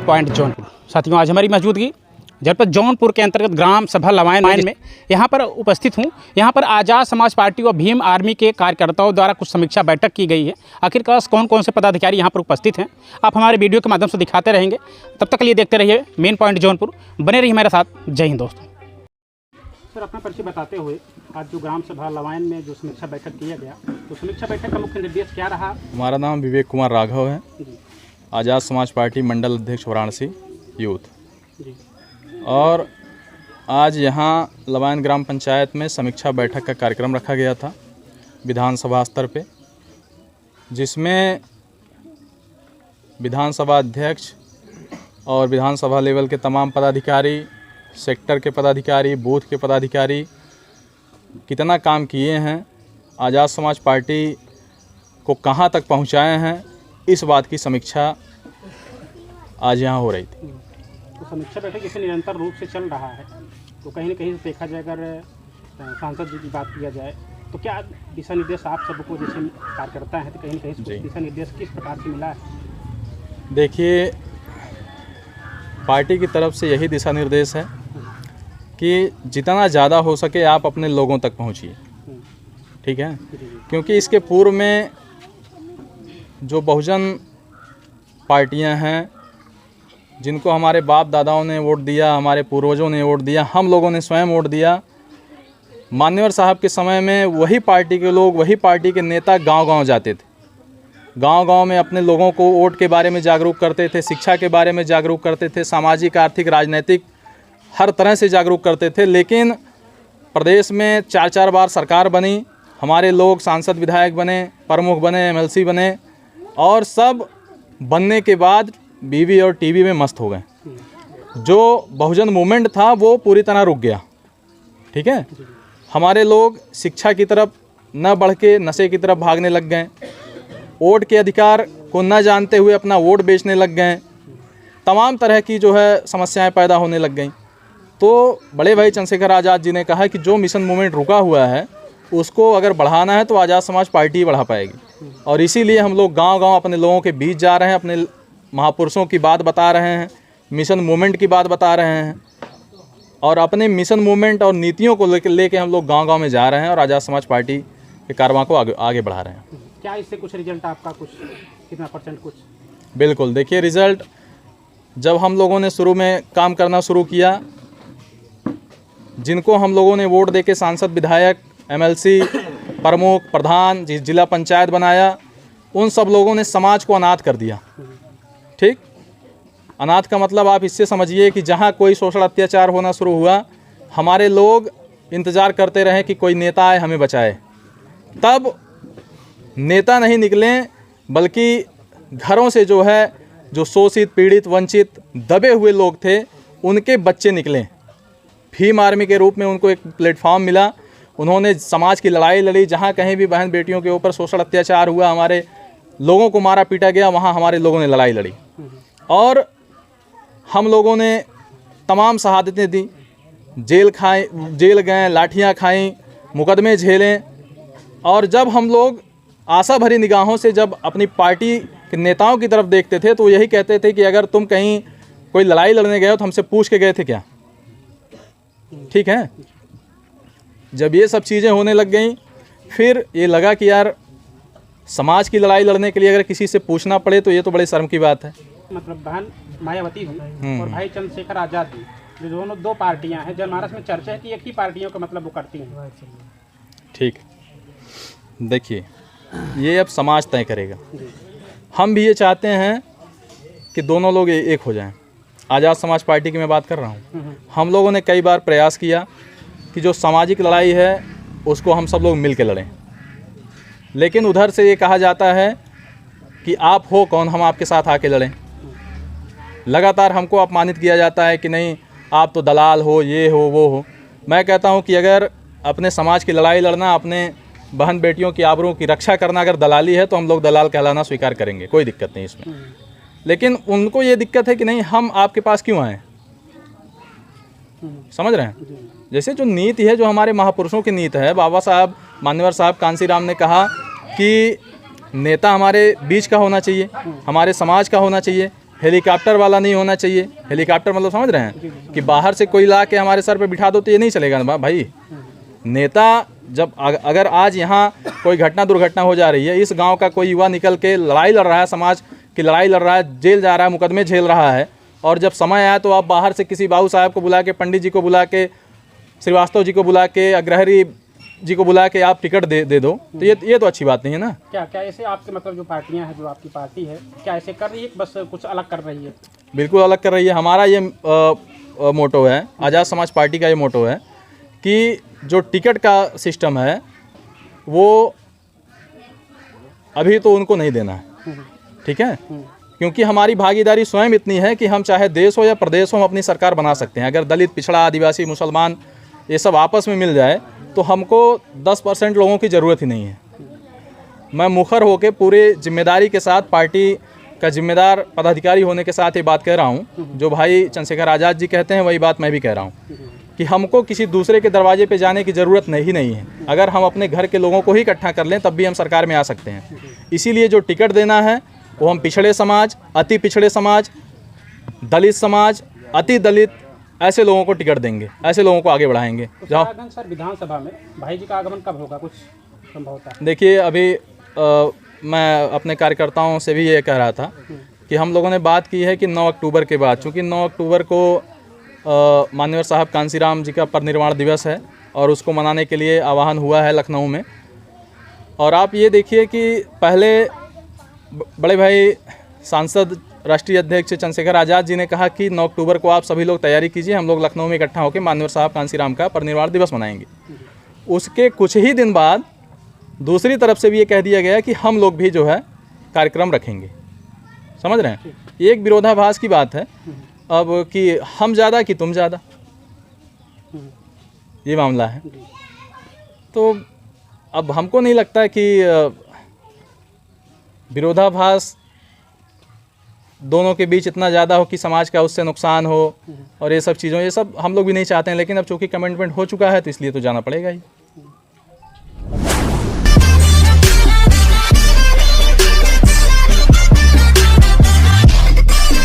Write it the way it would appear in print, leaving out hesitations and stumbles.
Point Jaunpur. साथियों, आज हमारी मौजूदगी जनपद जौनपुर के अंतर्गत ग्राम सभा लवायन में यहाँ पर उपस्थित हूँ। यहाँ पर आज़ाद समाज पार्टी और भीम आर्मी के कार्यकर्ताओं द्वारा कुछ समीक्षा बैठक की गई है। आखिरकार कौन कौन से पदाधिकारी यहाँ पर उपस्थित हैं, आप हमारे वीडियो के माध्यम से दिखाते रहेंगे। तब तक के लिए देखते रहिए मेन पॉइंट जौनपुर, बने रहिए हमारे साथ। जय हिंद दोस्तों। सर, अपना परिचय बताते हुए आज जो ग्राम सभा लवायन में जो समीक्षा बैठक किया गया, तो समीक्षा बैठक का मुख्य निर्देश क्या रहा? हमारा नाम विवेक कुमार राघव है, आज़ाद समाज पार्टी मंडल अध्यक्ष वाराणसी यूथ जी। और आज यहाँ लवायन ग्राम पंचायत में समीक्षा बैठक का कार्यक्रम रखा गया था विधानसभा स्तर पे, जिसमें विधानसभा अध्यक्ष और विधानसभा लेवल के तमाम पदाधिकारी, सेक्टर के पदाधिकारी, बूथ के पदाधिकारी कितना काम किए हैं, आज़ाद समाज पार्टी को कहाँ तक पहुँचाए हैं, इस बात की समीक्षा आज यहाँ हो रही थी। तो समीक्षा बैठक इसे निरंतर रूप से चल रहा है, तो कहीं ना कहीं देखा जाए, अगर सांसद जी की बात किया जाए तो क्या दिशा निर्देश आप सबको जैसे कार्यकर्ता हैं, तो कहीं ना कहीं दिशा निर्देश किस प्रकार से मिला है? देखिए, पार्टी की तरफ से यही दिशा निर्देश है कि जितना ज़्यादा हो सके आप अपने लोगों तक पहुंचिए, ठीक है। क्योंकि इसके पूर्व में जो बहुजन पार्टियां हैं, जिनको हमारे बाप दादाओं ने वोट दिया, हमारे पूर्वजों ने वोट दिया, हम लोगों ने स्वयं वोट दिया, मान्यवर साहब के समय में वही पार्टी के लोग, वही पार्टी के नेता गांव-गांव जाते थे, गांव-गांव में अपने लोगों को वोट के बारे में जागरूक करते थे, शिक्षा के बारे में जागरूक करते थे, सामाजिक, आर्थिक, राजनीतिक हर तरह से जागरूक करते थे। लेकिन प्रदेश में 4-4 बार सरकार बनी, हमारे लोग सांसद विधायक बने, प्रमुख बने, MLC बने, और सब बनने के बाद बीवी और टीवी में मस्त हो गए। जो बहुजन मूवमेंट था वो पूरी तरह रुक गया, ठीक है। हमारे लोग शिक्षा की तरफ न बढ़ के नशे की तरफ भागने लग गए, वोट के अधिकार को न जानते हुए अपना वोट बेचने लग गए, तमाम तरह की जो है समस्याएं पैदा होने लग गई। तो बड़े भाई चंद्रशेखर आज़ाद जी ने कहा कि जो मिशन मूवमेंट रुका हुआ है उसको अगर बढ़ाना है तो आज़ाद समाज पार्टी ही बढ़ा पाएगी। और इसीलिए हम लोग गांव-गांव अपने लोगों के बीच जा रहे हैं, अपने महापुरुषों की बात बता रहे हैं, मिशन मूवमेंट की बात बता रहे हैं, और अपने मिशन मूवमेंट और नीतियों को लेके हम लोग गांव-गांव में जा रहे हैं और आज़ाद समाज पार्टी के कारवां को आगे बढ़ा रहे हैं। क्या इससे कुछ रिजल्ट आपका, कुछ कितना %? कुछ बिल्कुल। देखिए, रिज़ल्ट जब हम लोगों ने शुरू में काम करना शुरू किया, जिनको हम लोगों ने वोट देके सांसद, विधायक, MLC, प्रमुख, प्रधान, जिला पंचायत बनाया, उन सब लोगों ने समाज को अनाथ कर दिया, ठीक। अनाथ का मतलब आप इससे समझिए कि जहाँ कोई शोषण अत्याचार होना शुरू हुआ, हमारे लोग इंतज़ार करते रहे कि कोई नेता आए हमें बचाए। तब नेता नहीं निकले, बल्कि घरों से जो है, जो शोषित, पीड़ित, वंचित, दबे हुए लोग थे, उनके बच्चे निकले। भीम आर्मी के रूप में उनको एक प्लेटफॉर्म मिला, उन्होंने समाज की लड़ाई लड़ी। जहाँ कहीं भी बहन बेटियों के ऊपर शोषण अत्याचार हुआ, हमारे लोगों को मारा पीटा गया, वहाँ हमारे लोगों ने लड़ाई लड़ी और हम लोगों ने तमाम शहादतें दी, जेल गए, लाठियाँ खाईं, मुकदमे झेलें। और जब हम लोग आशा भरी निगाहों से जब अपनी पार्टी के नेताओं की तरफ देखते थे, तो यही कहते थे कि अगर तुम कहीं कोई लड़ाई लड़ने गए हो तो हमसे पूछ के गए थे क्या, ठीक है। जब ये सब चीज़ें होने लग गई, फिर ये लगा कि यार समाज की लड़ाई लड़ने के लिए अगर किसी से पूछना पड़े तो ये तो बड़े शर्म की बात है। मतलब बहन मायावती हुई और भाई चंद्रशेखर आज़ाद हुई, जो दोनों 2 पार्टियां हैं, जनमानस में चर्चा है कि एक ही पार्टियों का मतलब वो करती हैं, ठीक। देखिए, ये अब समाज तय करेगा। हम भी ये चाहते हैं कि दोनों लोग एक हो जाएं। आज़ाद समाज पार्टी की मैं बात कर रहा हूँ। हम लोगों ने कई बार प्रयास किया कि जो सामाजिक लड़ाई है उसको हम सब लोग मिल के लड़ें, लेकिन उधर से ये कहा जाता है कि आप हो कौन, हम आपके साथ आके लड़ें। लगातार हमको अपमानित किया जाता है कि नहीं, आप तो दलाल हो, ये हो, वो हो। मैं कहता हूँ कि अगर अपने समाज की लड़ाई लड़ना, अपने बहन बेटियों की आबरू की रक्षा करना अगर दलाली है, तो हम लोग दलाल कहलाना स्वीकार करेंगे, कोई दिक्कत नहीं इसमें। लेकिन उनको ये दिक्कत है कि नहीं, हम आपके पास क्यों आए, समझ रहे हैं। जैसे जो नीति है, जो हमारे महापुरुषों की नीति है, बाबा साहब, मान्यवर साहब कांसीराम ने कहा कि नेता हमारे बीच का होना चाहिए, हमारे समाज का होना चाहिए, हेलीकॉप्टर वाला नहीं होना चाहिए। हेलीकॉप्टर मतलब समझ रहे हैं कि बाहर से कोई ला के हमारे सर पे बिठा दो तो ये नहीं चलेगा ना भाई। नेता जब अगर आज यहाँ कोई घटना दुर्घटना हो जा रही है, इस गांव का कोई युवा निकल के लड़ाई लड़ रहा है, समाज की लड़ाई लड़ रहा है, जेल जा रहा है, मुकदमे झेल रहा है, और जब समय आया तो आप बाहर से किसी बाबू साहब को बुला के, पंडित जी को बुला के, श्रीवास्तव जी को बुला के, अग्रहरी जी को बुला के आप टिकट दे दो, तो ये तो अच्छी बात नहीं है ना। क्या क्या ऐसे आपके मतलब जो पार्टियां हैं, जो आपकी पार्टी है, क्या ऐसे कर रही है, बस कुछ अलग कर रही है? बिल्कुल अलग कर रही है। हमारा ये मोटो है, आज़ाद समाज पार्टी का ये मोटो है कि जो टिकट का सिस्टम है वो अभी तो उनको नहीं देना है, ठीक है, क्योंकि हमारी भागीदारी स्वयं इतनी है कि हम चाहे देश हो या प्रदेश हो, हम अपनी सरकार बना सकते हैं। अगर दलित, पिछड़ा, आदिवासी, मुसलमान ये सब आपस में मिल जाए तो हमको 10% लोगों की ज़रूरत ही नहीं है। मैं मुखर होकर पूरे जिम्मेदारी के साथ, पार्टी का जिम्मेदार पदाधिकारी होने के साथ ये बात कह रहा हूँ। जो भाई चंद्रशेखर आज़ाद जी कहते हैं वही बात मैं भी कह रहा हूँ कि हमको किसी दूसरे के दरवाजे पे जाने की ज़रूरत नहीं है। अगर हम अपने घर के लोगों को ही इकट्ठा कर लें तब भी हम सरकार में आ सकते हैं। इसीलिए जो टिकट देना है वो हम पिछड़े समाज, अति पिछड़े समाज, दलित समाज, अति दलित, ऐसे लोगों को टिकट देंगे, ऐसे लोगों को आगे बढ़ाएंगे। जहाँ सर विधानसभा में भाई जी का आगमन कब होगा, कुछ संभवतः? देखिए अभी मैं अपने कार्यकर्ताओं से भी ये कह रहा था कि हम लोगों ने बात की है कि 9 अक्टूबर के बाद, चूँकि 9 अक्टूबर को माननीय साहब कांसीराम जी का परिनिर्वाण दिवस है और उसको मनाने के लिए आह्वान हुआ है लखनऊ में। और आप ये देखिए कि पहले बड़े भाई सांसद राष्ट्रीय अध्यक्ष चंद्रशेखर आज़ाद जी ने कहा कि 9 अक्टूबर को आप सभी लोग तैयारी कीजिए, हम लोग लखनऊ में इकट्ठा होकर माननीय साहब कांसीराम का परिनिर्वाण दिवस मनाएंगे। उसके कुछ ही दिन बाद दूसरी तरफ से भी ये कह दिया गया कि हम लोग भी जो है कार्यक्रम रखेंगे। समझ रहे हैं, एक विरोधाभास की बात है अब कि हम ज़्यादा कि तुम ज़्यादा, ये मामला है। तो अब हमको नहीं लगता कि विरोधाभास दोनों के बीच इतना ज़्यादा हो कि समाज का उससे नुकसान हो और ये सब चीज़ों, ये सब हम लोग भी नहीं चाहते हैं। लेकिन अब चूँकि कमिटमेंट हो चुका है तो इसलिए तो जाना पड़ेगा ही।